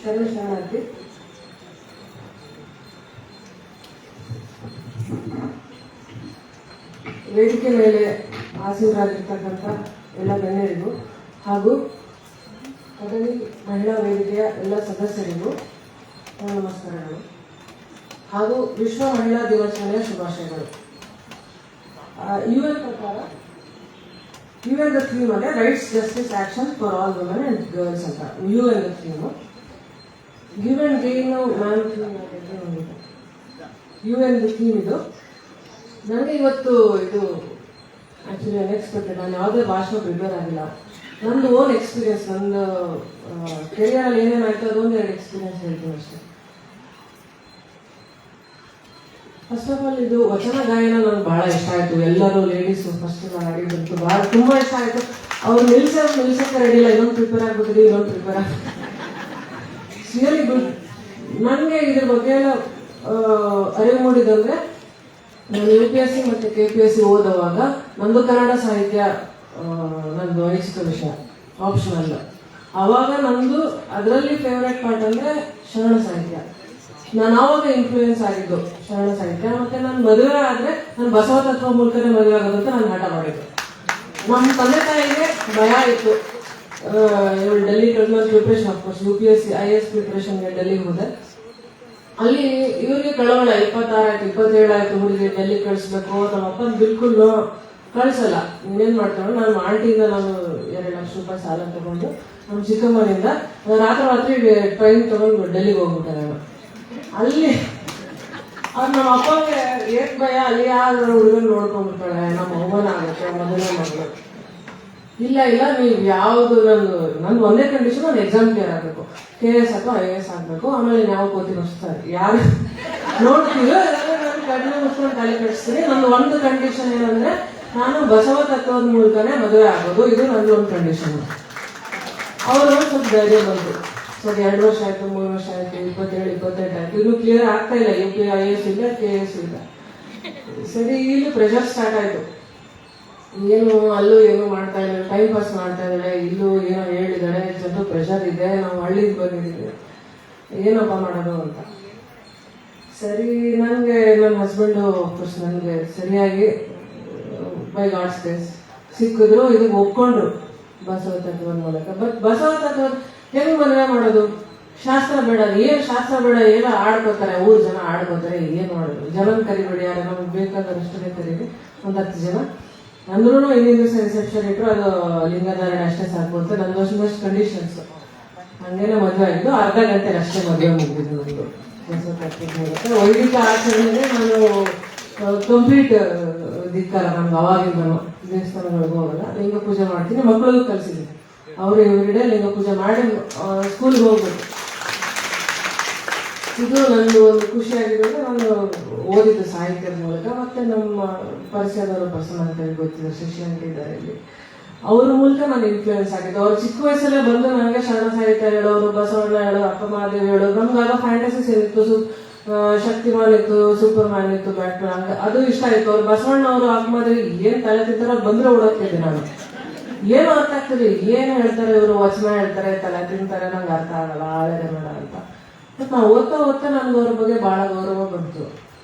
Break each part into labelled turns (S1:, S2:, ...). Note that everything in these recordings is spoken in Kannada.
S1: ಶರಣಾರ್ಥಿ. ವೇದಿಕೆ ಮೇಲೆ ಆಸೀನರಾಗಿರ್ತಕ್ಕಂಥ ಎಲ್ಲ ಗಣ್ಯರಿಗೂ ಹಾಗೂ ಕದಲಿ ಮಹಿಳಾ ವೇದಿಕೆಯ ಎಲ್ಲ ಸದಸ್ಯರಿಗೂ ನಮಸ್ಕಾರಗಳು ಹಾಗೂ ವಿಶ್ವ ಮಹಿಳಾ ದಿನಾಚರಣೆಯ ಶುಭಾಶಯಗಳು. UN ಪ್ರಕಾರ UN ಥೀಮ್ ಅಂದರೆ rights justice action for all women and girls ಅಂತ UN theme. Given gain man UN theme ಇದು. ನನಗೆ ಇವತ್ತು ಇದು ಆ್ಯಕ್ಚುಲಿ ಅನ್ಎಕ್ಸ್ಪೆಕ್ಟೆಡ್. ನಾನು ಯಾವುದೇ ಭಾಷಣ ಪ್ರಿಪೇರ್ ಆಗಿಲ್ಲ. ನಂದು ಓನ್ ಎಕ್ಸ್ಪೀರಿಯನ್ಸ್, ನಂದು ಕೆರಿಯರಲ್ಲಿ ಏನೇನಾಯ್ತು ಅದೊಂದು 2 ಎಕ್ಸ್ಪೀರಿಯನ್ಸ್ ಹೇಳ್ತೀನಿ ಅಷ್ಟೇ. ಫಸ್ಟ್ ಆಫ್ ಆಲ್ ಇದು ವಚನ ಗಾಯನ ನನಗೆ ಭಾಳ ಇಷ್ಟ ಆಯಿತು. ಎಲ್ಲರೂ ಲೇಡೀಸು ಫಸ್ಟ್ ಹಾಡಿದ್ದು ಭಾಳ ತುಂಬ ಇಷ್ಟ ಆಯಿತು. ಅವ್ರು ನಿಲ್ಸಕ್ಕೆ ರೆಡಿ ಇಲ್ಲ, ಇನ್ನೊಂದು ಪ್ರಿಪೇರ್ ಆಗ್ಬಿಟ್ಟಿದೆ, ಇನ್ನೊಂದು ಪ್ರಿಪೇರ್ ಆಗ್ಬಿಟ್ಟು ರಿಯಲಿ ಗುಡ್. ನನಗೆ ಇದ್ರ ಬಗ್ಗೆ ಎಲ್ಲ ಅರಿವು ಮೂಡಿದಂದರೆ ನಾನು UPSC ಮತ್ತು KPSC ಓದುವಾಗ ನಂದು ಕನ್ನಡ ಸಾಹಿತ್ಯ ನಂದು ಐಚ್ಛಿಕ ವಿಷಯ ಆಪ್ಷನಲ್. ಆವಾಗ ನಂದು ಅದರಲ್ಲಿ ಫೇವ್ರೇಟ್ ಪಾರ್ಟ್ ಅಂದರೆ ಶರಣ ಸಾಹಿತ್ಯ. ನಾನು ಆವಾಗ ಇನ್ಫ್ಲೂಯೆನ್ಸ್ ಆಗಿದ್ದು ಶರಣ ಸಾಹಿತ್ಯ. ಮತ್ತು ನಾನು ಮದುವೆ ಆದರೆ ನಾನು ಬಸವ ತತ್ವ ಮೂಲಕನೇ ಮದುವೆ ಆಗೋದಂತ ನಾನು ಹಠ ಮಾಡಿದ್ದು. ನಮ್ಮ ತಂದೆ ತಾಯಿಗೆ ಭಯ ಇತ್ತು. ಇವಳು ಡೆಲ್ಲಿ ಕಳ್ಕೊಂಡು ಪ್ರಿಪ್ರೇಷನ್ ಆಫ್ಕೋರ್ಸ್ UPSC IAS ಪ್ರಿಪ್ರೇಷನ್ಗೆ ಡೆಲ್ಲಿಗೆ ಹೋದೆ. ಅಲ್ಲಿ ಇವರಿಗೆ ಕಳವಳ 26 ಆಯ್ತು 27 ಆಯ್ತು, ಹುಡುಗಿ ಡೆಲ್ಲಿ ಕಳಿಸ್ಬೇಕು. ನಮ್ಮ ಅಪ್ಪನ ಬಿಲ್ಕುಲ್ ಕಳಿಸಲ್ಲ. ಇನ್ನೇನು ಮಾಡ್ತಾಳೆ, ನಾನು ಆಂಟಿಯಿಂದ ನಾನು 2 ಲಕ್ಷ ರೂಪಾಯಿ ಸಾಲ ತಗೊಂಡು ನಮ್ಮ ಚಿಕ್ಕಮ್ಮನಿಂದ ರಾತ್ರಿ ಟ್ರೈನ್ ತಗೊಂಡು ಡೆಲ್ಲಿಗೆ ಹೋಗ್ಬಿಟ್ಟೆ ನಾನು. ಅಲ್ಲಿ ಅವ್ರು ನಮ್ಮ ಅಪ್ಪಗೆ ಏಕ್ ಭಯ, ಅಲ್ಲಿ ಯಾರು ಹುಡುಗನ ನೋಡ್ಕೊಂಡ್ಬಿಡ್ತಾಳೆ, ನಮ್ಮ ಅವಮಾನ ಆಗುತ್ತೆ ಮೊದಲನೇ ಮಗಳು. ಇಲ್ಲ ನೀವು ಯಾವುದು, ನಂದು ಒಂದೇ ಕಂಡೀಷನ್, ನಾನು ಎಕ್ಸಾಮ್ ಕ್ಲಿಯರ್ ಆಗಬೇಕು, KS ಅಥವಾ IAS ಆಗಬೇಕು. ಆಮೇಲೆ ನಾವು ಕೋತಿ ಮುಗಿಸ್ತಾರೆ ಯಾರು ನೋಡ್ತೀವೋ ನಾನು ಕಡಿಮೆ ಮುಗಿಸ್ಕೊಂಡು ತಲೆ ಕೆಡಿಸ್ತೀನಿ. ನಂದು ಒಂದು ಕಂಡೀಷನ್ ಏನಂದ್ರೆ ನಾನು ಬಸವ ತತ್ವದ ಮೂಲಕನೇ ಮದುವೆ ಆಗೋದು, ಇದು ನಂದು ಒಂದು ಕಂಡೀಷನ್. ಅವರು ಸ್ವಲ್ಪ ಧೈರ್ಯ ಬಂತು. ಸರಿ 2 ವರ್ಷ ಆಯ್ತು, 3 ವರ್ಷ ಆಯ್ತು, 27, 28 ಆಯ್ತು, ಇನ್ನೂ ಕ್ಲಿಯರ್ ಆಗ್ತಾ ಇಲ್ಲ. UPIAS ಇಲ್ಲ, KS ಇಲ್ಲ. ಸರಿ, ಇಲ್ಲಿ ಪ್ರೆಷರ್ ಸ್ಟಾರ್ಟ್ ಆಯ್ತು. ಏನು ಅಲ್ಲೂ ಏನೂ ಮಾಡ್ತಾ ಇಲ್ಲ, ಟೈಮ್ ಪಾಸ್ ಮಾಡ್ತಾ ಇದ್ದಾಳೆ, ಇಲ್ಲೂ ಏನೋ ಹೇಳಿದ್ದಾಳೆ, ಸ್ವಲ್ಪ ಪ್ರೆಷರ್ ಇದೆ, ನಾವು ಹಳ್ಳಿಗೆ ಬಂದಿದ್ದೀವಿ, ಏನಪ್ಪ ಮಾಡೋದು ಅಂತ. ಸರಿ, ನನಗೆ ನನ್ನ ಹಸ್ಬೆಂಡು ಫಸ್ಟ್ ನನಗೆ ಸರಿಯಾಗಿ ಬೈ ಗಾಡ್ಸ್ ಗ್ರೇಸ್ ಸಿಕ್ಕಿದ್ರು, ಇದಕ್ಕೆ ಒಪ್ಕೊಂಡ್ರು ಬಸವ ತತ್ವದ ಮೂಲಕ. ಬಟ್ ಬಸವ ತತ್ವ ಹೆಂಗೆ ಮದುವೆ ಮಾಡೋದು? ಶಾಸ್ತ್ರ ಬೇಡ, ಏನು ಶಾಸ್ತ್ರ ಬೇಡ, ಏನೋ ಆಡ್ಕೋತಾರೆ, ಊರು ಜನ ಆಡ್ಕೋತಾರೆ, ಏನು ಮಾಡೋದು? ಜನನ ಕರಿಬೇಡಿ, ಯಾರು ನಮಗೆ ಬೇಕಾದಷ್ಟೇ ಕರೀರಿ, ಒಂದು 10 ಜನ. ಅಂದ್ರೂ ಹಿಂದಿನ ದಿವಸ ರಿಸೆಪ್ಷನ್ ಇಟ್ಟರು, ಅದು ಲಿಂಗಧಾರಣೆ ಅಷ್ಟೇ ಸಾಕು ಅಂತ ನಂದು ವರ್ಷದಷ್ಟು ಕಂಡೀಷನ್ಸ್. ಹಂಗೇನೆ ಮದುವೆ ಆಗಿದ್ದು, ಅರ್ಧ ಗಂಟೆ ಅಷ್ಟೇ ಮದುವೆ ಮುಗಿದಿದ್ದು ನಮ್ಮದು ಬಸವ ತತ್ವದ ಮೂಲಕ. ವೈದಿಕ ಆಚರಣೆಗೆ ನಾನು ಕಂಪ್ಲೀಟ್ ಧಿಕ್ಕಾರ. ನಮ್ಗೆ ಅವಾಗಿಂದ ದೇವಸ್ಥಾನಗಳಿಗೆ ಹೋಗಲ್ಲ, ಲಿಂಗ ಪೂಜೆ ಮಾಡ್ತೀನಿ, ಮಕ್ಕಳಿಗೂ ಕಲಿಸಿದ್ದೀನಿ. ಅವರು ಇವರಿಡೆ ಲಿಂಗ ಪೂಜೆ ಮಾಡಿ ಸ್ಕೂಲ್ಗೆ ಹೋಗ್ಬೇಕು. ಇದು ನಂದು ಒಂದು ಖುಷಿಯಾಗಿರೋದು. ನಾನು ಓದಿದ್ದು ಸಾಹಿತ್ಯದ ಮೂಲಕ. ಮತ್ತೆ ನಮ್ಮ ಪರಿಚಯದವರು ಪರ್ಸನ್ ಅಂತ ಗೊತ್ತಿದ್ರು, ಶಿಷ್ಯಂತ ಇದ್ದಾರೆ ಇಲ್ಲಿ, ಅವ್ರ ಮೂಲಕ ನಾನು ಇನ್ಫ್ಲೂಯೆನ್ಸ್ ಆಗಿದ್ದು. ಅವ್ರು ಚಿಕ್ಕ ವಯಸ್ಸಲ್ಲೇ ಬಂದು ನನಗೆ ಶರಣ ಸಾಹಿತ್ಯ ಹೇಳೋರು, ಬಸವಣ್ಣ ಹೇಳೋ, ಅಪ್ಪ ಮಹಾದೇವ್ ಹೇಳೋರು. ನಮ್ಗಾಗ ಫ್ಯಾಂಟಸೀಸ್ ಏನಿತ್ತು, ಶಕ್ತಿಮಾನ್ ಇತ್ತು, ಸೂಪರ್ ಮ್ಯಾನ್ ಇತ್ತು, ಬ್ಯಾಟ್ಮ್ಯಾನ್, ಅದು ಇಷ್ಟ ಆಯ್ತು. ಅವ್ರು ಬಸವಣ್ಣ ಅವರು ಅಪ್ಪ ಮಹಾದೇವ್ ಏನು ತಲೆ ತಿಂತಾರೋ ಬಂದ್ರೆ ಓಡೋಗ್ತಿದ್ದೆ ನಾನು. ಏನು ಅರ್ಥ ಆಗ್ತದೆ, ಏನು ಹೇಳ್ತಾರೆ ಇವರು, ವಚನ ಹೇಳ್ತಾರೆ, ತಲೆ ತಿಂತಾರೆ, ನಂಗೆ ಅರ್ಥ ಆಗಲ್ಲ, ಆಳೆ ಬೇಡ ಅಂತ. ಬಟ್ ನಾವು ಓದ್ತಾ ನನಗೆ ಅವ್ರ ಬಗ್ಗೆ ಭಾಳ ಗೌರವ ಬಂತು.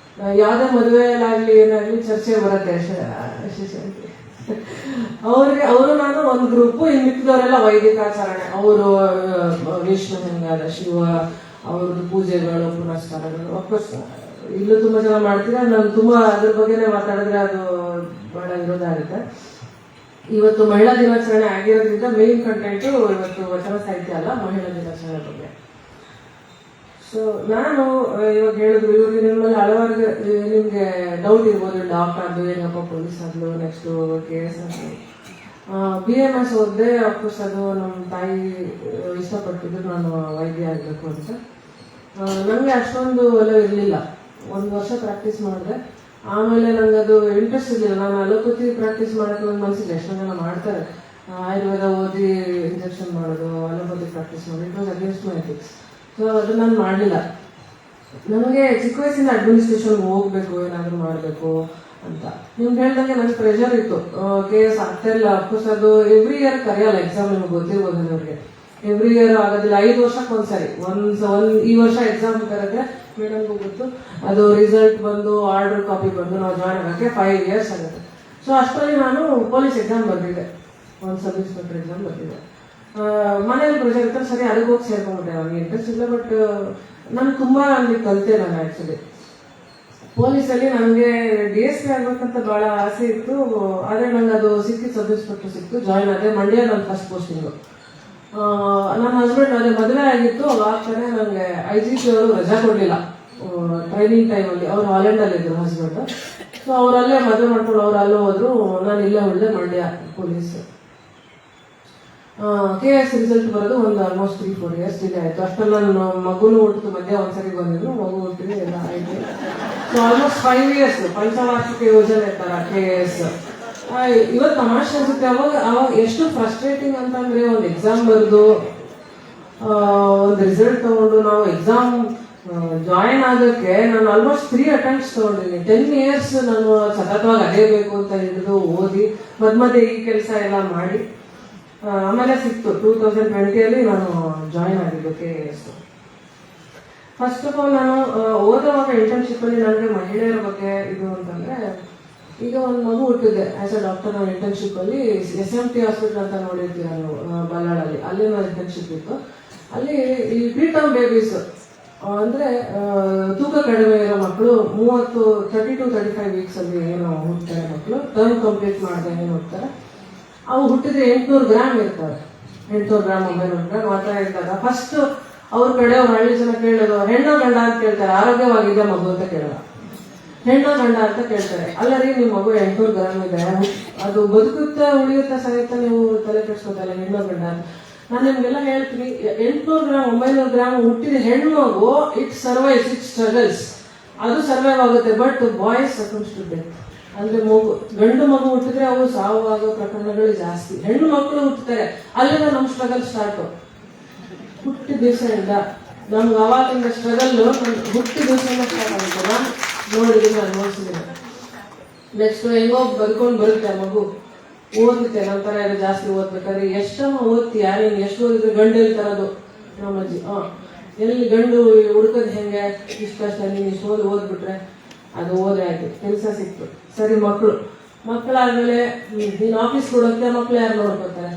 S1: ಯಾವುದೇ ಮದುವೆಯಲ್ಲಾಗಲಿ ಏನಾಗಲಿ ಚರ್ಚೆ ಬರುತ್ತೆ. ಅವರು ನಾನು ಒಂದು ಗ್ರೂಪು, ಇನ್ನು ಮಿಕ್ಕಿದವರೆಲ್ಲ ವೈದಿಕಾಚರಣೆ. ಅವರು ವಿಷ್ಣು ಹೆಂಗಾದ, ಶಿವ ಅವ್ರದ್ದು ಪೂಜೆಗಳು, ಪುನಸ್ಕಾರಗಳು. ಅಫ್ಕೋರ್ಸ್ ಇಲ್ಲೂ ತುಂಬ ಜನ ಮಾಡ್ತೀರಾ. ನಾನು ತುಂಬ ಅದ್ರ ಬಗ್ಗೆನೇ ಮಾತಾಡಿದ್ರೆ ಅದು ಭಾಳ ವಿರೋಧ ಆಗುತ್ತೆ. ಇವತ್ತು ಮಹಿಳಾ ದಿನಾಚರಣೆ ಆಗಿರೋದ್ರಿಂದ ಮೇನ್ ಕಂಟೆಂಟು ಇವತ್ತು ವಚನ ಸಾಹಿತ್ಯ ಅಲ್ಲ, ಮಹಿಳಾ ದಿನಾಚರಣೆ ಬಗ್ಗೆ. ಸೊ ನಾನು ಇವಾಗ ಹೇಳಿದ್ರು, ಇವ್ರಿಗೆ ನಿಮ್ಮಲ್ಲಿ ಹಲವಾರು ನಿಮಗೆ ಡೌಟ್ ಇರ್ಬೋದು, ಡಾಕ್ಟರ್ ಆದ್ಲು, ಏನಪ್ಪ ಪೊಲೀಸ್ ಆದ್ಲು, ನೆಕ್ಸ್ಟು KS ಆದ್ಲು. BMS ಓದಿದೆ. ಅಫ್ಕೋರ್ಸ್ ಅದು ನಮ್ಮ ತಾಯಿ ಇಷ್ಟಪಟ್ಟಿದ್ರು ನಾನು ವೈದ್ಯ ಆಗಬೇಕು ಅಂತ. ನನಗೆ ಅಷ್ಟೊಂದು ಒಲವು ಇರಲಿಲ್ಲ. 1 ವರ್ಷ ಪ್ರಾಕ್ಟೀಸ್ ಮಾಡಿದೆ. ಆಮೇಲೆ ನನಗೆ ಅದು ಇಂಟ್ರೆಸ್ಟ್ ಇರಲಿಲ್ಲ. ನಾನು ಅಲೋಪತಿ ಪ್ರಾಕ್ಟೀಸ್ ಮಾಡೋಕ್ಕೆ ಒಂದು ಮನಸ್ಸಿಲ್ಲ. ಎಷ್ಟೊಂದು ಜನ ಮಾಡ್ತಾರೆ, ಆಯುರ್ವೇದ ಓದಿ ಇಂಜೆಕ್ಷನ್ ಮಾಡೋದು, ಅಲೋಪತಿ ಪ್ರಾಕ್ಟೀಸ್ ಮಾಡೋದು. It was against my ethics. So ಅದು ನಾನು ಮಾಡಲಿಲ್ಲ. ನನಗೆ ಚಿಕ್ಕ ವಯಸ್ಸಿಂದ ಅಡ್ಮಿನಿಸ್ಟ್ರೇಷನ್ಗೆ ಹೋಗಬೇಕು, ಏನಾದರೂ ಮಾಡಬೇಕು ಅಂತ. ನಿಮ್ಗೆ ಹೇಳ್ದಂಗೆ ನನಗೆ ಪ್ರೆಷರ್ ಇತ್ತು. KS ಆಗ್ತಾ ಇಲ್ಲ. ಅಫ್ಕೋರ್ಸ್ ಅದು ಎವ್ರಿ ಇಯರ್ ಕರೆಯಲ್ಲ ಎಕ್ಸಾಮ್, ನಿಮ್ಗೆ ಗೊತ್ತಿರ್ಬೋದು ಅವ್ರಿಗೆ. ಎವ್ರಿ ಇಯರ್ ಆಗೋದಿಲ್ಲ, 5 ವರ್ಷಕ್ಕೆ ಒಂದ್ಸರಿ. ಈ ವರ್ಷ ಎಕ್ಸಾಮ್ ಕರೆದ್ರೆ ಮೇಡಮ್ಗೂ ಗೊತ್ತು, ಅದು ರಿಸಲ್ಟ್ ಬಂದು ಆರ್ಡರ್ ಕಾಪಿ ಬಂದು ನಾವು ಜಾಯ್ನ್ ಆಗೋಕ್ಕೆ 5 years ಆಗುತ್ತೆ. ಸೊ ಅಷ್ಟರಲ್ಲಿ ನಾನು ಪೊಲೀಸ್ ಎಕ್ಸಾಮ್ ಬರ್ತಿದ್ದೆ, ಒಂದು ಸಬ್ ಇನ್ಸ್ಪೆಕ್ಟರ್ ಎಕ್ಸಾಮ್ ಬರ್ತಿದ್ದೆ. ಮನೇಲಿ ಪ್ರೆಷರ್ ಇರ್ತಾರೆ, ಸರಿ ಅದಕ್ಕೆ ಹೋಗಿ ಸೇರ್ಕೊಂಡ್ಬಿಟ್ಟೆ. ಅವ್ನಿಗೆ ಇಂಟ್ರೆಸ್ಟ್ ಇಲ್ಲ, ಬಟ್ ನಾನು ತುಂಬಾ ಅಲ್ಲಿ ಕಲಿತೆ. ನಾನು ಆಕ್ಚುಲಿ ಪೊಲೀಸಲ್ಲಿ ನನಗೆ DSP ಆಗ್ಬೇಕಂತ ಬಹಳ ಆಸೆ ಇತ್ತು. ಆದ್ರೆ ನಂಗೆ ಅದು ಸಿಕ್ಕಿತ್ತು, ಸಬ್ ಇನ್ಸ್ಪೆಕ್ಟರ್ ಸಿಕ್ತು, ಜಾಯ್ನ್ ಆದೆ. ಮಂಡ್ಯ ನನ್ನ ಫಸ್ಟ್ ಪೋಸ್ಟಿಂಗು. ನನ್ನ ಹಸ್ಬೆಂಡ್ ಅದೇ ಮದುವೆ ಆಗಿತ್ತು, ಆಗ್ತಾನೆ ನನಗೆ IGP ಅವರು ರಜಾ ಕೊಡ್ಲಿಲ್ಲ ಟ್ರೈನಿಂಗ್ ಟೈಮಲ್ಲಿ. ಅವ್ರು ಹಾಲೆಂಡಲ್ಲಿ ಇದ್ರು ಹಸ್ಬೆಂಡ್. ಸೊ ಅವರಲ್ಲೇ ಮದುವೆ ಮಾಡ್ಕೊಂಡು ಅವ್ರು ಅಲ್ಲೇ ಹೋದ್ರು, ನಾನು ಇಲ್ಲೇ ಉಳ್ದೆ ಮಂಡ್ಯ ಪೊಲೀಸ್. KS ರಿಸಲ್ಟ್ ಬರೋದು ಒಂದು ಆಲ್ಮೋಸ್ಟ್ 3-4 years ಡಿಲೇ ಆಯ್ತು. ಅಷ್ಟರಲ್ಲಿ ನನ್ನ ಮಗುನು ಹುಟ್ಟಿತು, ಮಧ್ಯ ಒಂದ್ಸರಿ ಬಂದಿದ್ರು, ಮಗು ಹುಟ್ಟಿದೆ, ಎಲ್ಲ ಆಯ್ತು. ಸೊ ಆಲ್ಮೋಸ್ಟ್ 5 years ಪಂಚವಾರ್ಷಿಕ ಯೋಜನೆ ತರ KS. ಇವತ್ತು ತಮಾಷೆ ಅನ್ಸುತ್ತೆ, ಅವಾಗ ಎಷ್ಟು ಫ್ರಸ್ಟ್ರೇಟಿಂಗ್ ಅಂತಂದ್ರೆ, ಒಂದು ಎಕ್ಸಾಮ್ ಬರೆದು ಒಂದು ರಿಸಲ್ಟ್ ತಗೊಂಡು ನಾವು ಎಕ್ಸಾಮ್ ಜಾಯಿನ್ ಆಗೋಕ್ಕೆ ನಾನು ಆಲ್ಮೋಸ್ಟ್ 3 attempts ತಗೊಂಡಿದ್ದೀನಿ. 10 years ನಾನು ಸತತವಾಗಿ ಅದೇ ಬೇಕು ಅಂತ ಹಿಡಿದು ಓದಿ ಮಧ್ಯೆ ಈ ಕೆಲಸ ಎಲ್ಲ ಮಾಡಿ ಆಮೇಲೆ ಸಿಕ್ತು. 2020 ನಾನು ಜಾಯಿನ್ ಆಗಿದ್ದು KS. ಫಸ್ಟ್ ಆಫ್ ಆಲ್ ನಾನು ಓದುವಾಗ ಇಂಟರ್ನ್ಶಿಪ್ ಅಲ್ಲಿ ನನಗೆ ಮಹಿಳೆಯರ ಬಗ್ಗೆ ಇದು ಅಂತಂದ್ರೆ, ಈಗ ಒಂದು ಮಗು ಹುಟ್ಟಿದೆ ಆಸ್ ಅ ಡಾಕ್ಟರ್. ನಾನು ಇಂಟರ್ನ್ಶಿಪ್ ಅಲ್ಲಿ SMT ಹಾಸ್ಪಿಟಲ್ ಅಂತ ನೋಡಿರ್ತೀರ ನೀವು, ಬಲ್ಲಾಳಲ್ಲಿ. ಅಲ್ಲಿ ನಾನು ಇಂಟರ್ನ್ಶಿಪ್ ಇತ್ತು. ಅಲ್ಲಿ ಈ ಪ್ರೀಟರ್ಮ್ ಬೇಬೀಸ್ ಅಂದ್ರೆ ತೂಕ ಕಡಿಮೆ ಇರೋ ಮಕ್ಕಳು 30 to 35 weeks ಅಲ್ಲಿ ಏನು ಹುಡ್ತಾರೆ ಮಕ್ಕಳು, ಟರ್ಮ್ ಕಂಪ್ಲೀಟ್ ಮಾಡದೆ ಏನು ಹುಡ್ತಾರೆ, ಅವು ಹುಟ್ಟಿದ್ರೆ 800 ಗ್ರಾಮ್ ಇರ್ತಾರೆ. 800 ಗ್ರಾಮ್ 900 ಗ್ರಾಮ್ ಮಾತ್ರ ಇರ್ತಾರೆ. ಫಸ್ಟ್ ಅವ್ರ ಕಡೆ ಅವ್ರು ಹಳ್ಳಿ ಜನ ಕೇಳೋದು, ಹೆಣ್ಣೋ ಗಂಡ ಅಂತ ಕೇಳ್ತಾರೆ, ಆರೋಗ್ಯವಾಗಿದೆ ಮಗು ಅಂತ ಕೇಳಲ್ಲ, ಹೆಣ್ಣೋ ಗಂಡ ಅಂತ ಕೇಳ್ತಾರೆ. ಅಲ್ಲ ರೀ, ನಿಮ್ಮ ಮಗು 800 ಗ್ರಾಮ್ ಇದೆ, ಅದು ಬದುಕುತ್ತಾ ಉಳಿಯುತ್ತಾ ಸಹಿತ ನೀವು ತಲೆ ಕೆಡ್ಸ್ಕೊತಲ್ಲ, ಹೆಣ್ಣೋ ಗಂಡ ಅಂತ. ನಾನು ನಿಮ್ಗೆಲ್ಲ ಹೇಳ್ತೀನಿ, 800 ಗ್ರಾಮ್ 900 ಗ್ರಾಮ್ ಹುಟ್ಟಿದ ಹೆಣ್ಣು ಮಗು, ಇಟ್ ಸರ್ವೈವ್ಸ್, ಇಟ್ ಸ್ಟ್ರಗಲ್ಸ್, ಅದು ಸರ್ವೈವ್ ಆಗುತ್ತೆ. But boys succumb to death. ಅಂದ್ರೆ ಗಂಡು ಮಗು ಹುಟ್ಟಿದ್ರೆ ಅವು ಸಾವು ಆಗೋ ಪ್ರಕರಣಗಳು ಜಾಸ್ತಿ. ಹೆಣ್ಣು ಮಕ್ಕಳು ಹುಟ್ಟುತ್ತಾರೆ, ಅಲ್ಲಿಂದ ನಮ್ ಸ್ಟ್ರಗಲ್ ಸ್ಟಾರ್ಟ್. ಹುಟ್ಟಿ ದಿವಸದಿಂದ ನಮ್ಗೆ ಅವಾಗಿಂದ ಸ್ಟ್ರಗಲ್ ಹುಟ್ಟಿ ದಿವಸದಿಂದ ಸ್ಟಾರ್ಟ್ ಆಗುತ್ತೆ. ನಾನು ನೋಡಿದ್ದೀನಿ, ಅನುಭವಿಸಿದ್ದೀನಿ. ನೆಕ್ಸ್ಟ್ ಹೆಂಗೋ ಬದುಕೊಂಡು ಬರುತ್ತೆ ಮಗು, ಓದುತ್ತೆ. ನಂತರ ಎಲ್ಲ ಜಾಸ್ತಿ ಓದ್ಬೇಕಾದ್ರೆ ಎಷ್ಟಮ್ಮ ಓದ್ತೀಯ, ನೀನು ಎಷ್ಟು ಓದಿದ್ರೆ ಗಂಡು ಹೇಳ್ತಾರದು ನಮ್ಮಜ್ಜಿ. ಎಲ್ಲಿ ಗಂಡು ಹುಡುಕದ್ ಹೆಂಗೆ, ಇಷ್ಟಷ್ಟ ನೀನು ಇಷ್ಟು ಓದ್ಬಿಟ್ರೆ ಅದು ಓದೇ ಆಯ್ತು, ಕೆಲಸ ಸಿಕ್ತು. ಸರಿ, ಮಕ್ಕಳಾದ್ಮೇಲೆ ನೀನು ಆಫೀಸ್ ಕೊಡೋಕೆ ಮಕ್ಳು ಯಾರು ನೋಡ್ಕೊತಾರೆ?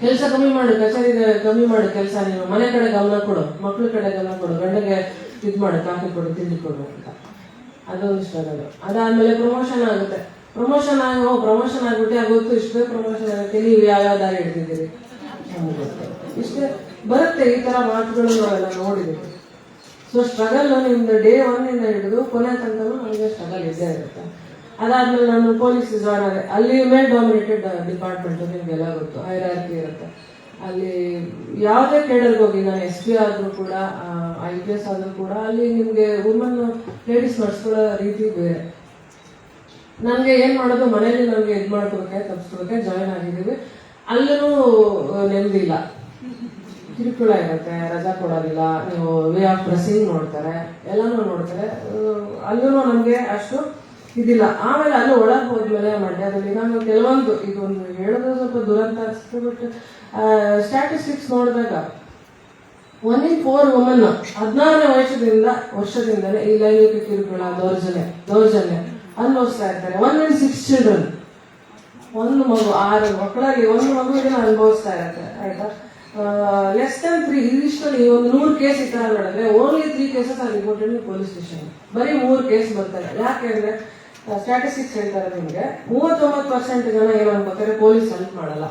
S1: ಕೆಲಸ ಕಮ್ಮಿ ಮಾಡು, ಕಚೇರಿ ಕಮ್ಮಿ ಮಾಡು ಕೆಲಸ, ನೀನು ಮನೆ ಕಡೆ ಗಮನ ಕೊಡು, ಮಕ್ಳ ಕಡೆ ಗಮನ ಕೊಡು, ಗಂಡಗೆ ಇದು ಮಾಡು, ಕಾಫಿ ಕೊಡು, ತಿಂಡಿ ಕೊಡು ಅಂತ. ಅದೊಂದು ಸ್ಟ್ರಗಲ್. ಅದಾದ್ಮೇಲೆ ಪ್ರಮೋಷನ್ ಆಗುತ್ತೆ. ಪ್ರಮೋಷನ್ ಆಗ್ಬಿಟ್ಟು ಆಗೋತ್ತು, ಇಷ್ಟೇ ಪ್ರಮೋಷನ್ ಆಗುತ್ತೆ, ನೀವು ಯಾವ್ಯಾವ ದಾರಿ ಹಿಡ್ತಿದ್ದೀರಿ ಇಷ್ಟೇ ಬರುತ್ತೆ. ಈ ತರ ಮಾತುಗಳು ನಾವೆಲ್ಲ ನೋಡಿದ್ದೀವಿ. ಸೊ ಸ್ಟ್ರಗಲ್ ನಿಮ್ದು ಡೇ 1 ಇಂದ ಹಿಡಿದು ಕೊನೆ ತನಕ ನಮಗೆ ಸ್ಟ್ರಗಲ್ ಇದ್ದೇ ಇರುತ್ತೆ. ಅದಾದ್ಮೇಲೆ ನಾನು ಪೊಲೀಸ್ ಜಾಯ್ನ್ ಆದೆ. ಅಲ್ಲಿ ಮೇಲ್ ಡಾಮಿನೇಟೆಡ್ ಡಿಪಾರ್ಟ್ಮೆಂಟ್, ನಿಮ್ಗೆಲ್ಲ ಗೊತ್ತು, ಹೈರಾರ್ಕಿ ಇರುತ್ತೆ ಅಲ್ಲಿ. ಯಾವುದೇ ಕೇಡರ್ಗೆ ಹೋಗಿ, ನಾನು SP ಆದ್ರೂ ಕೂಡ, IPS ಆದ್ರೂ ಕೂಡ, ಅಲ್ಲಿ ನಿಮ್ಗೆ ವುಮನ್ ಲೇಡೀಸ್ ನಡ್ಸ್ಕೊಳ್ಳೋ ರೀತಿ ಬೇರೆ. ನನ್ಗೆ ಏನ್ ಮಾಡೋದು, ಮನೇಲಿ ನಮ್ಗೆ ಇದ್ ಮಾಡ್ಕೋಬೇಕೆ, ತಪ್ಪಿಸ್ಕೋಬೇಕೆ, ಜಾಯ್ನ್ ಆಗಿದ್ದೀವಿ. ಅಲ್ಲೂ ನೆಮ್ಮದಿ ಇಲ್ಲ, ಕಿರುಕುಳ ಇರುತ್ತೆ, ರಜಾ ಕೊಡೋದಿಲ್ಲ, ನೀವು ವೇ ಆಫ್ ಡ್ರೆಸ್ಸಿಂಗ್ ನೋಡ್ತಾರೆ, ಎಲ್ಲಾನು ನೋಡ್ತಾರೆ. ಅಲ್ಲೂ ನಮ್ಗೆ ಅಷ್ಟು ಇದಿಲ್ಲ. ಆಮೇಲೆ ಅಲ್ಲಿ ಒಳಗೆ ಹೋದ್ಮೇಲೆ ಮಂಡ್ಯದಲ್ಲಿ ನಾನು ಕೆಲವೊಂದು, ಇದೊಂದು ಹೇಳೋದು ಸ್ವಲ್ಪ ದುರಂತ ಅನಿಸುತ್ತೆ, ಬಟ್ ಸ್ಟ್ಯಾಟಿಸ್ಟಿಕ್ಸ್ ನೋಡಿದಾಗ 1 in 4 ವುಮನ್ 16ನೇ ವರ್ಷದಿಂದಲೇ ಈ ಲೈಂಗಿಕ ಕಿರುಕುಳ, ದೌರ್ಜನ್ಯ ಅನುಭವಿಸ್ತಾ ಇರ್ತಾರೆ. 1 in 6 ಚಿಲ್ಡ್ರನ್, ಒಂದು ಮಗು, 6 ಮಕ್ಕಳಲ್ಲಿ ಒಂದು ಮಗು ಇದನ್ನ ಅನುಭವಿಸ್ತಾ ಇರುತ್ತೆ. ಆಯ್ತಾ, ಲೆಸ್ ದನ್ 3 ಇದಿಷ್ಟಲ್ಲಿ ಒಂದು 100 ಕೇಸ್ ಈ ತರ ಮಾಡಿದ್ರೆ only 3 cases are reported police station. ಬರೀ 3 ಕೇಸ್ ಬರ್ತಾರೆ. ಯಾಕೆಂದ್ರೆ ಸ್ಟ್ಯಾಟಿಸ್ಟಿಕ್ಸ್ ಹೇಳ್ತಾರೆ ನಿಮ್ಗೆ, 39% ಜನ ಏನು ಅನ್ಕೋತಾರೆ, ಪೊಲೀಸ್ ಹೆಲ್ಪ್ ಮಾಡಲ್ಲ,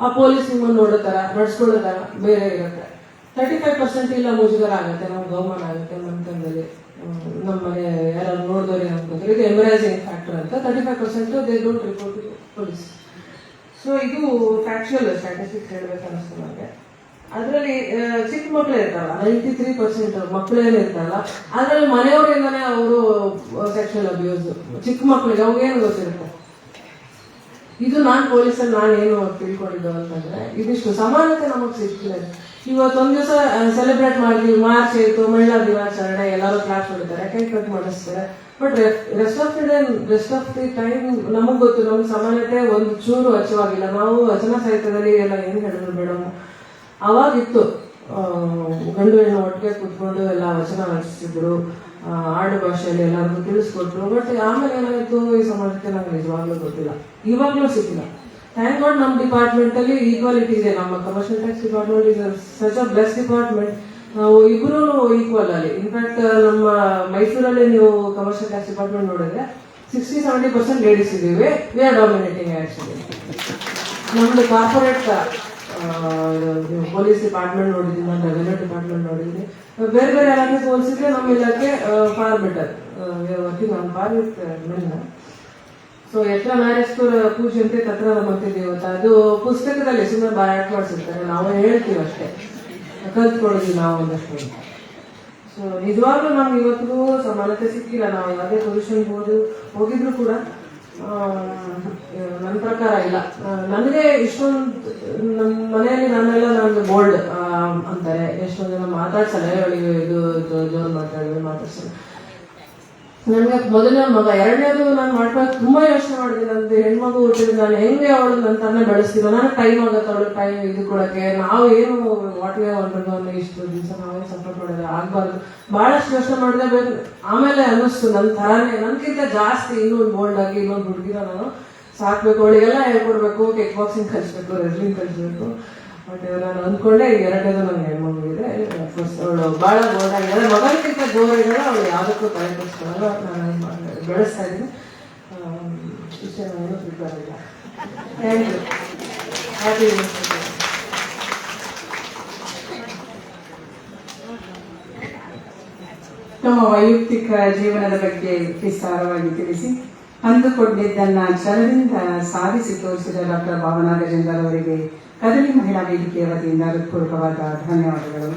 S1: ಆ ಪೊಲೀಸ್ ನಿಮ್ಮನ್ನು ನೋಡೋ ತರ ನಡ್ಸ್ಕೊಳ್ಳೋ ತರ ಬೇರೆ ಇರುತ್ತೆ. 35% ಇಲ್ಲ ಮುಜುಗರ ಆಗುತ್ತೆ, ನಮ್ಗೆ ಅವಮಾನ ಆಗುತ್ತೆ ಮಂತಂದಲ್ಲಿ, ನಮ್ಮನೆ ಯಾರು ನೋಡಿದವ್ರು ಅನ್ಕೋತಾರೆ, ಇದು ಎಂಬರಾಸಿಂಗ್ ಫ್ಯಾಕ್ಟರ್ ಅಂತ. 35% they don't report to police. So ಇದು ಫ್ಯಾಕ್ಚುಯಲ್ ಸ್ಟ್ಯಾಟಿಸ್ಟಿಕ್ಸ್ ಹೇಳ್ಬೇಕು ಅನಿಸ್ತು ನನಗೆ. ಅದರಲ್ಲಿ ಚಿಕ್ಕ ಮಕ್ಳು ಇರ್ತಾರಲ್ಲ, 93% ಮಕ್ಕಳೇನು ಇರ್ತಾರಲ್ಲ, ಅದರಲ್ಲಿ ಮನೆಯವರಿಂದಾನೇ ಅವರು ಸೆಕ್ಷುವಲ್ ಅಬ್ಯೂಸ್. ಚಿಕ್ಕ ಮಕ್ಳಿಗೆ ಅವಾಗೇನು ಗೊತ್ತಿರುತ್ತೆ. ಇದು ನಾನು ಪೊಲೀಸಲ್ಲಿ ನಾನು ಏನು ತಿಳ್ಕೊಂಡಿದ್ದು ಅಂತಂದ್ರೆ, ಇದಿಷ್ಟು ಸಮಾನತೆ ನಮಗೆ ಸಿಗ್ತಿಲ್ಲ. ಇವತ್ತೊಂದ್ ದಿವಸ ಸೆಲೆಬ್ರೇಟ್ ಮಾಡಿದ್ವಿ, ಮಾರ್ಚ್ ಆಯ್ತು, ಮಹಿಳಾ ದಿನಾಚರಣೆ, ಎಲ್ಲರೂ ಕ್ಲಾಸ್ ಹೊಡಿತಾರೆ, ಕೇಕ್ ಕಟ್ ಮಾಡಿಸ್ತಾರೆ. But rest of the time ನಮಗ್ ಗೊತ್ತು, ನಮ್ಗೆ ಸಮಾನತೆ ಒಂದು ಚೂರು ಅಚ್ಚವಾಗಿಲ್ಲ. ನಾವು ವಚನ ಸಾಹಿತ್ಯದಲ್ಲಿ ಎಲ್ಲ ಏನ್ ಹೇಳಿದ್ರು ಮೇಡಮ್, ಅವಾಗಿತ್ತು ಗಂಡು ಹೆಣ್ಣು ಒಟ್ಟಿಗೆ ಕುತ್ಕೊಂಡು ಎಲ್ಲ ವಚನ ರಚಿಸಿದ್ರು, ಆಡು ಭಾಷೆಯಲ್ಲಿ ಎಲ್ಲರಿಗೂ ತಿಳಿಸ್ಕೊಟ್ರು. ಬಟ್ ಆಮೇಲೆ ಏನಾಯ್ತು ಈ ಸಮಾಜಕ್ಕೆ ನಂಗೆ ನಿಜವಾಗ್ಲೂ ಗೊತ್ತಿಲ್ಲ, ಇವಾಗ್ಲೂ ಸಿಕ್ಕಿಲ್ಲ. ಥ್ಯಾಂಕ್ ಗಾಡ್ ನಮ್ಮ ಡಿಪಾರ್ಟ್ಮೆಂಟ್ ಅಲ್ಲಿ ಈಕ್ವಾಲಿಟಿ ಇದೆ. ನಮ್ಮ commercial tax department is such a bless department. ನಾವು ಇಬ್ರು ಈಕ್ವಲ್ ಅಲ್ಲಿ. ಇನ್ಫ್ಯಾಕ್ಟ್ ನಮ್ಮ ಮೈಸೂರಲ್ಲಿ ನೀವು ಕಮರ್ಷಿಯಲ್ ಟ್ಯಾಕ್ಸ್ ಡಿಪಾರ್ಟ್ಮೆಂಟ್ ನೋಡಿದ್ರೆ 60-70% ಲೇಡೀಸ್ ಇದೀವಿ. We are dominating actually. ನಮ್ದು ಕಾರ್ಪೊರೇಟ್ ಪೊಲೀಸ್ ಡಿಪಾರ್ಟ್ಮೆಂಟ್ ನೋಡಿದ್ದೀನಿ, ನಾನು ರೆವೆನ್ಯೂ ಡಿಪಾರ್ಟ್ಮೆಂಟ್ ನೋಡಿದ್ದೀನಿ. ಬೇರೆ ಬೇರೆ ಇಲಾಖೆ ಹೋಲಿಸಿದ್ರೆ ನಮ್ಮ ಇಲಾಖೆ for better working on for with men. So ಎತ್ರ ಮ್ಯಾರೇಜ್ಕೂರ್ ಪೂಜೆಂತೆ ತತ್ರ ನಮ್ಮಂತೆ ದೇವತ, ಅದು ಪುಸ್ತಕದಲ್ಲಿ ಸುಮ್ಮನೆ ಬಾಯಾಟ್ ಮಾಡಿಸಿರ್ತಾರೆ, ನಾವು ಹೇಳ್ತೀವಿ ಅಷ್ಟೇ, ಕಲ್ತ್ಕೊಳ್ತೀವಿ ನಾವು ಒಂದಷ್ಟು. ಸೊ ನಿಜವಾಗ್ಲೂ ನಮ್ಗೆ ಇವತ್ತಿಗೂ ಸಮಾನತೆ ಸಿಕ್ಕಿಲ್ಲ. ನಾವು ಯಾವುದೇ ಪೊಸಿಷನ್ ಹೋಗಿದ್ರು ಕೂಡ ನನ್ನ ಪ್ರಕಾರ ಇಲ್ಲ. ನನಗೆ ಇಷ್ಟೊಂದು ನಮ್ಮ ಮನೆಯಲ್ಲಿ ನನ್ನೆಲ್ಲ ನಂದು ಬೋಲ್ಡ್ ಅಂತಾರೆ, ಎಷ್ಟೊಂದು ಜನ ಮಾತಾಡ್ಸಲ್ಲ, ಇದು ಜೋರ್ ಮಾತಾಡ್ಸಲ್ಲ. ನನಗೆ ಮೊದಲನೇ ಮಗ, ಎರಡನೇದು ನಾನು ಮಾಡ್ಬೇಕು ತುಂಬಾ ಯೋಚನೆ ಮಾಡಿದೆ. ನಂದು ಹೆಣ್ಮಗು ಹುಟ್ಟಿದ್ರೆ ನಾನು ಹೆಂಗೆ ಅವಳು ನನ್ನ ತನ್ನ ಬೆಳೆಸ್ತೀನೋ, ನನಗೆ ಟೈಮ್ ಆಗತ್ತೆ ಅವಳು ಟೈಮ್ ಇದು ಕೊಡಕ್ಕೆ. ನಾವು ಏನು ವಾಟ್ಗೆ ಹೊರಟು ಅನ್ನೋ ಇಷ್ಟು ದಿವಸ ನಾವೇ ಸಪೋರ್ಟ್ ಮಾಡಿದ್ರೆ ಆಗ್ಬಾರ್ದು. ಬಹಳಷ್ಟು ಯೋಚನೆ ಮಾಡಿದೆ. ಆಮೇಲೆ ಅನ್ನಿಸ್ತು ನನ್ನ ತರಾನೇ, ನನ್ಗಿಂತ ಜಾಸ್ತಿ ಇನ್ನೊಂದು ಬೋಲ್ಡ್ ಆಗಿ ಇನ್ನೊಂದು ಹುಡುಗಿನ ನಾನು ಸಾಕ್ಬೇಕು, ಅವಳಿಗೆಲ್ಲ ಹೇಳ್ಕೊಡ್ಬೇಕು, ಕಿಕ್ ಬಾಕ್ಸಿಂಗ್ ಕಲಿಸ್ಬೇಕು, ರೆಸ್ಲಿಂಗ್ ಕಲಿಸ್ಬೇಕು. ಬಟ್ ನಾನು ಅಂದ್ಕೊಂಡೆ ಎರಡನೇದು ನನ್ನ ಹೆಣ್ಮಗು ಇದೆ. ಅವಳು ಬಹಳ ಬೋರ್ಡ್ ಆಗಿದ್ದಾರೆ, ಮಗನಿಗಿಂತ ಜೋರಾಗಿದ್ದಾಳೆ, ಅವಳು ಯಾವುದಕ್ಕೂ ತಲೆ ಕೆಡಿಸ್ಕೊಳ್ಳಲ್ಲ. ನಾನು ಬೆಳೆಸ್ತಾ ಇದ್ದೀನಿ. ಇಷ್ಟೇ, ನಾನು ಪ್ರಿಪೇರ್ ಇಲ್ಲ. Thank you. ಹ್ಯಾಪಿ
S2: ತಮ್ಮ ವೈಯಕ್ತಿಕ ಜೀವನದ ಬಗ್ಗೆ ವಿಸ್ತಾರವಾಗಿ ತಿಳಿಸಿ ಅಂದುಕೊಂಡಿದ್ದನ್ನ ಛಲದಿಂದ ಸಾಧಿಸಿ ತೋರಿಸಿದ ಡಾಕ್ಟರ್ ಭಾವನಾ ಗಜೇಂದರ್ ಅವರಿಗೆ ಕದಲಿ ಮಹಿಳಾ ವೇದಿಕೆಯ ವತಿಯಿಂದ ಹೃತ್ಪೂರ್ವಕವಾದ ಧನ್ಯವಾದಗಳು.